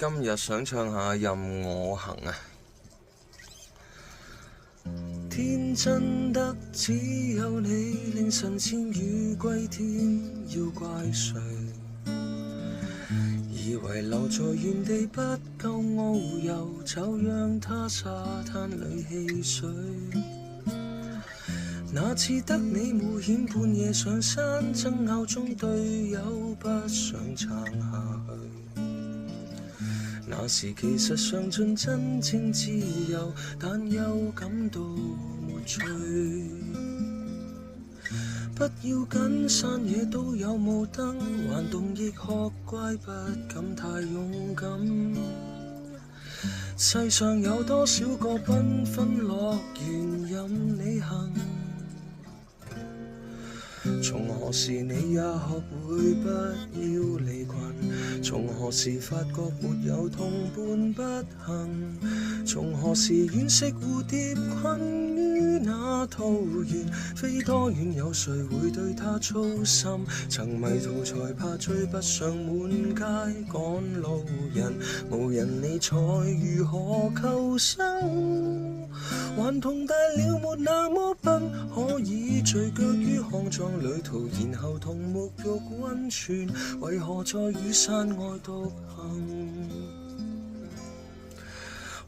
今日想唱下任我行啊！天真得只有你，凌晨前雨歸天，要怪誰？以為留在原地不夠遨遊，就讓他沙灘裏戲水。那次得你冒險半夜上山，爭拗中隊友不想撐下去。那時其實嘗盡真正自由，但又感到沒趣。不要緊，山野都有霧燈，還動亦學乖，不敢太勇敢。世上有多少個繽紛樂園任你行？從何時你也學會不要離群？從何時發覺沒有同伴不行？從何時惋惜蝴蝶困於那桃源，飛多遠有誰會對它操心？曾迷途才怕追不上滿街趕路人，無人理睬如何求生？頑童大了沒那麼笨，可以聚腳於康莊旅途，然後同沐浴溫泉，為何在雨傘外獨行？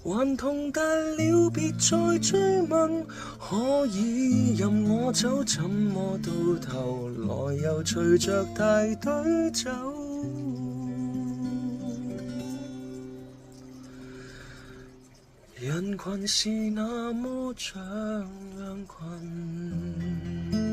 頑童大了別再追問，可以任我走，怎麼到頭來又隨着大隊走？人群是那麼像羊群。